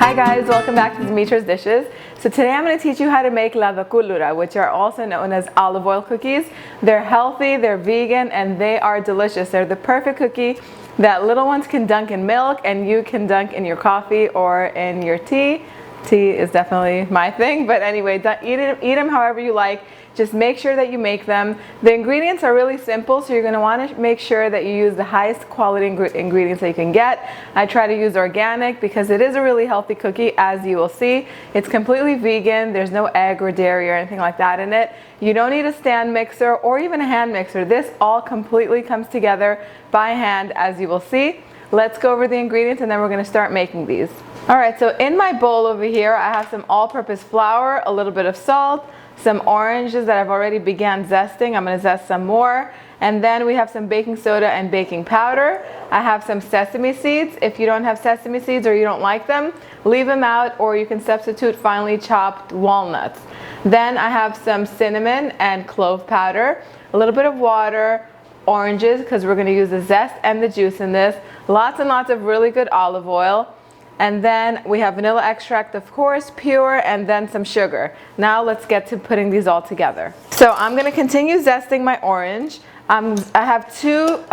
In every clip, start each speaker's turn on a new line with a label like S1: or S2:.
S1: Hi guys, welcome back to Dimitra's Dishes. So today I'm going to teach you how to make ladokouloura, which are also known as olive oil cookies. They're healthy, they're vegan, and they are delicious. They're the perfect cookie that little ones can dunk in milk and you can dunk in your coffee or in your tea. Tea is definitely my thing, but anyway, eat them however you like. Just make sure that you make them. The ingredients are really simple, so you're going to want to make sure that you use the highest quality ingredients that you can get. I try to use organic because it is a really healthy cookie, as you will see. It's completely vegan. There's no egg or dairy or anything like that in it. You don't need a stand mixer or even a hand mixer. This all completely comes together by hand, as you will see. Let's go over the ingredients and then we're going to start making these. Alright, so in my bowl over here I have some all-purpose flour, a little bit of salt, some oranges that I've already began zesting. I'm going to zest some more. And then we have some baking soda and baking powder. I have some sesame seeds. If you don't have sesame seeds or you don't like them, leave them out, or you can substitute finely chopped walnuts. Then I have some cinnamon and clove powder, a little bit of water, oranges because we're going to use the zest and the juice in this, lots and lots of really good olive oil. And then we have vanilla extract, of course, pure, and then some sugar. Now let's get to putting these all together. So I'm going to continue zesting my orange. I have two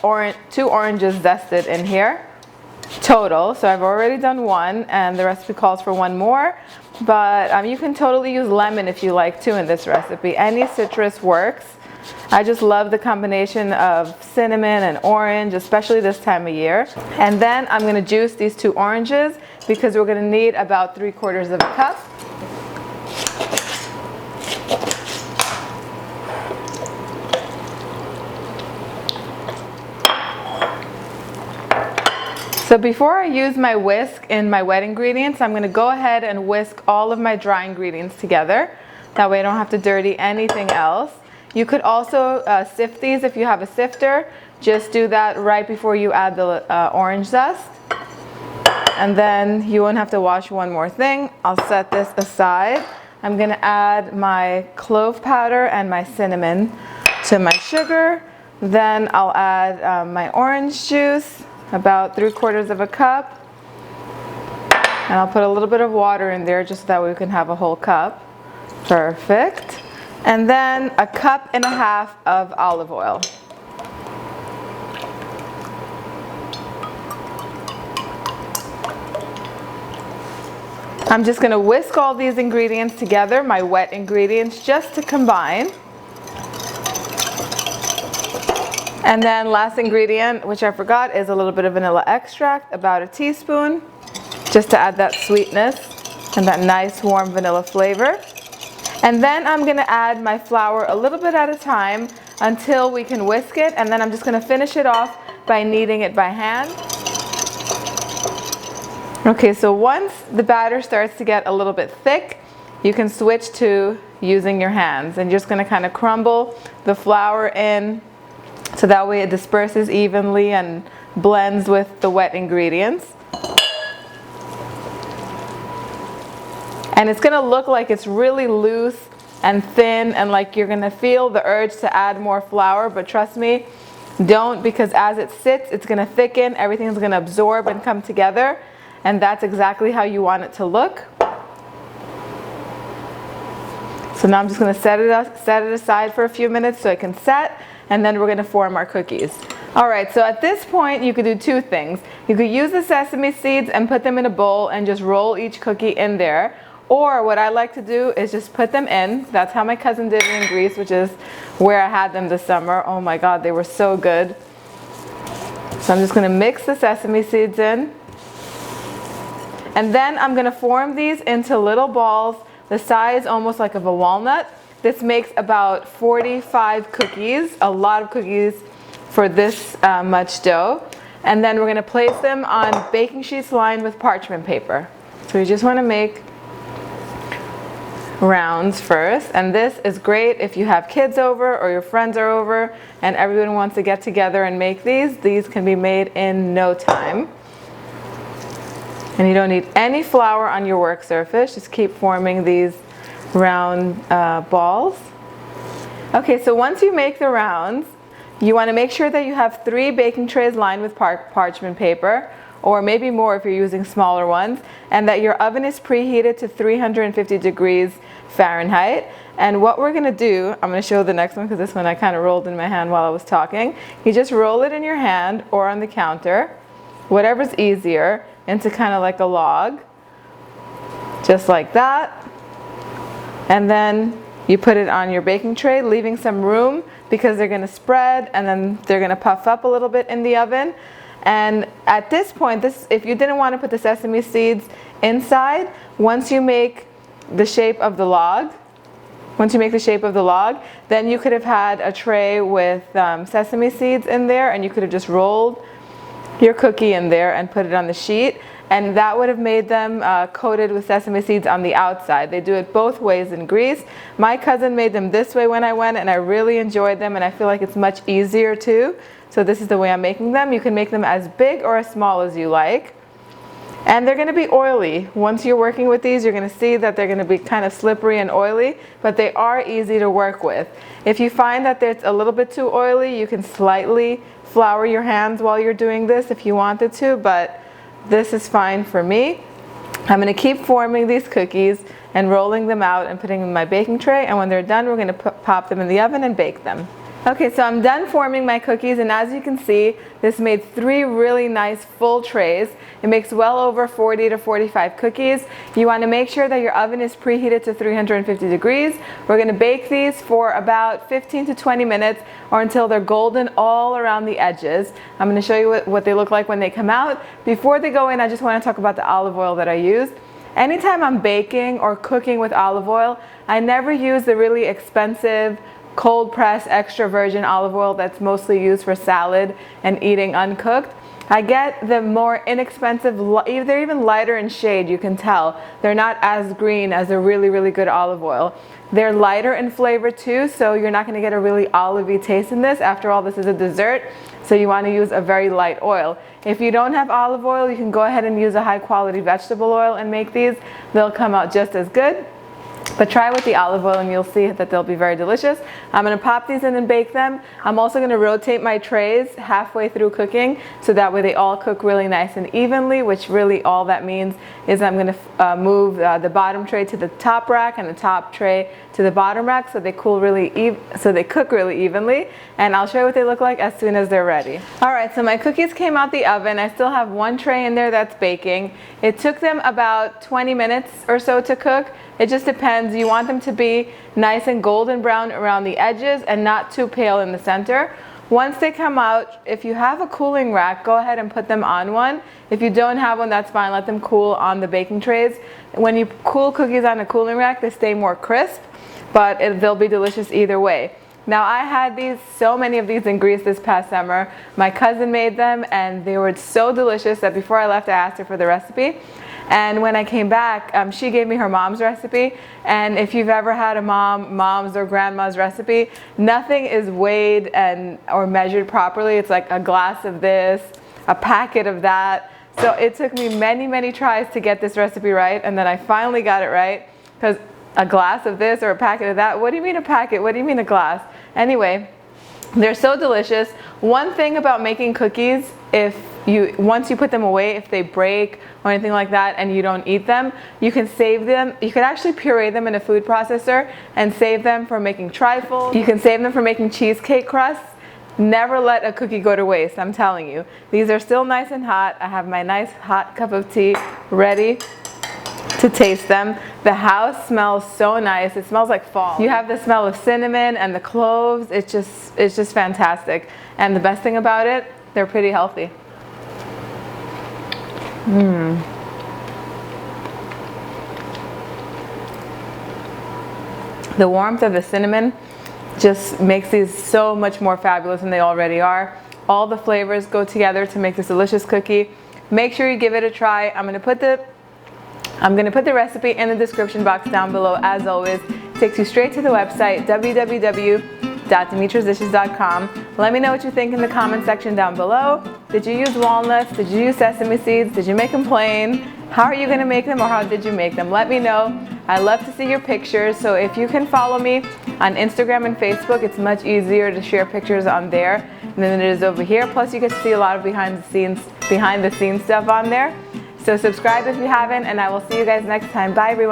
S1: oranges zested in here total. So I've already done one, and the recipe calls for one more. But you can totally use lemon if you like to in this recipe. Any citrus works. I just love the combination of cinnamon and orange, especially this time of year. And then I'm going to juice these two oranges because we're going to need about 3/4 of a cup. So before I use my whisk in my wet ingredients, I'm going to go ahead and whisk all of my dry ingredients together. That way I don't have to dirty anything else. You could also sift these if you have a sifter. Just do that right before you add the orange zest. And then you won't have to wash one more thing. I'll set this aside. I'm going to add my clove powder and my cinnamon to my sugar. Then I'll add my orange juice, about 3/4 of a cup. And I'll put a little bit of water in there just so that we can have a whole cup. Perfect. And then 1.5 cups of olive oil. I'm just going to whisk all these ingredients together, my wet ingredients, just to combine. And then last ingredient, which I forgot, is a little bit of vanilla extract, about 1 teaspoon, just to add that sweetness and that nice warm vanilla flavor. And then I'm going to add my flour a little bit at a time until we can whisk it. And then I'm just going to finish it off by kneading it by hand. Okay, so once the batter starts to get a little bit thick, you can switch to using your hands. And you're just going to kind of crumble the flour in so that way it disperses evenly and blends with the wet ingredients. And it's going to look like it's really loose and thin and like you're going to feel the urge to add more flour, but trust me, don't, because as it sits, it's going to thicken, everything's going to absorb and come together, and that's exactly how you want it to look. So now I'm just going to set it aside for a few minutes so it can set, and then we're going to form our cookies. Alright, so at this point you could do two things. You could use the sesame seeds and put them in a bowl and just roll each cookie in there. Or what I like to do is just put them in. That's how my cousin did it in Greece, which is where I had them this summer. Oh my God, they were so good. So I'm just going to mix the sesame seeds in. And then I'm going to form these into little balls, the size almost like of a walnut. This makes about 45 cookies, a lot of cookies for this much dough. And then we're going to place them on baking sheets lined with parchment paper. So you just want to make rounds first, and this is great if you have kids over or your friends are over and everyone wants to get together and make these. These can be made in no time. And you don't need any flour on your work surface. Just keep forming these round balls. Okay, so once you make the rounds, you want to make sure that you have 3 baking trays lined with parchment paper. or maybe more if you're using smaller ones, and that your oven is preheated to 350 degrees Fahrenheit. And what we're gonna do, I'm gonna show the next one because this one I kind of rolled in my hand while I was talking. You just roll it in your hand or on the counter, whatever's easier, into kind of like a log, just like that. And then you put it on your baking tray, leaving some room because they're gonna spread and then they're gonna puff up a little bit in the oven. And at this point, if you didn't want to put the sesame seeds inside, once you make the shape of the log, then you could have had a tray with sesame seeds in there, and you could have just rolled your cookie in there and put it on the sheet, and that would have made them coated with sesame seeds on the outside. They do it both ways in Greece. My cousin made them this way when I went, and I really enjoyed them, and I feel like it's much easier too. So this is the way I'm making them. You can make them as big or as small as you like. And they're gonna be oily. Once you're working with these, you're gonna see that they're gonna be kind of slippery and oily, but they are easy to work with. If you find that it's a little bit too oily, you can slightly flour your hands while you're doing this if you wanted to, but this is fine for me. I'm gonna keep forming these cookies and rolling them out and putting them in my baking tray, and when they're done, we're gonna pop them in the oven and bake them. Okay, so I'm done forming my cookies, and as you can see, this made 3 really nice full trays. It makes well over 40 to 45 cookies. You want to make sure that your oven is preheated to 350 degrees. We're going to bake these for about 15 to 20 minutes or until they're golden all around the edges. I'm going to show you what they look like when they come out. Before they go in, I just want to talk about the olive oil that I used. Anytime I'm baking or cooking with olive oil, I never use the really expensive cold pressed extra virgin olive oil that's mostly used for salad and eating uncooked. I get the more inexpensive, they're even lighter in shade, you can tell. They're not as green as a really, really good olive oil. They're lighter in flavor too, so you're not gonna get a really olivey taste in this. After all, this is a dessert, so you wanna use a very light oil. If you don't have olive oil, you can go ahead and use a high quality vegetable oil and make these. They'll come out just as good. But try with the olive oil and you'll see that they'll be very delicious. I'm going to pop these in and bake them. I'm also going to rotate my trays halfway through cooking so that way they all cook really nice and evenly, which really all that means is I'm going to move the bottom tray to the top rack and the top tray to the bottom rack so they cook really evenly. And I'll show you what they look like as soon as they're ready. Alright, so my cookies came out the oven. I still have 1 tray in there that's baking. It took them about 20 minutes or so to cook. It just depends. You want them to be nice and golden brown around the edges and not too pale in the center. Once they come out, if you have a cooling rack, go ahead and put them on one. If you don't have one, that's fine. Let them cool on the baking trays. When you cool cookies on a cooling rack, they stay more crisp, but they'll be delicious either way. Now I had so many of these in Greece this past summer. My cousin made them and they were so delicious that before I left I asked her for the recipe. And when I came back, she gave me her mom's recipe. And if you've ever had a mom's or grandma's recipe, nothing is weighed or measured properly. It's like a glass of this, a packet of that. So it took me many, many tries to get this recipe right. And then I finally got it right, because a glass of this or a packet of that, what do you mean a packet? What do you mean a glass? Anyway, they're so delicious. One thing about making cookies, once you put them away, if they break or anything like that and you don't eat them, you can save them. You can actually puree them in a food processor and save them for making trifles. You can save them for making cheesecake crusts. Never let a cookie go to waste, I'm telling you. These are still nice and hot. I have my nice hot cup of tea ready to taste them. The house smells so nice. It smells like fall. You have the smell of cinnamon and the cloves. It's just fantastic. And the best thing about it, they're pretty healthy. The warmth of the cinnamon just makes these so much more fabulous than they already are. All the flavors go together to make this delicious cookie. Make sure you give it a try. I'm going to put the recipe in the description box down below. As always, it takes you straight to the website, www.dimitrasdishes.com. Let me know what you think in the comment section down below. Did you use walnuts? Did you use sesame seeds? Did you make them plain? How are you going to make them, or how did you make them? Let me know. I love to see your pictures, so if you can follow me on Instagram and Facebook, it's much easier to share pictures on there than it is over here. Plus, you get to see a lot of behind the scenes stuff on there. So subscribe if you haven't, and I will see you guys next time. Bye, everyone.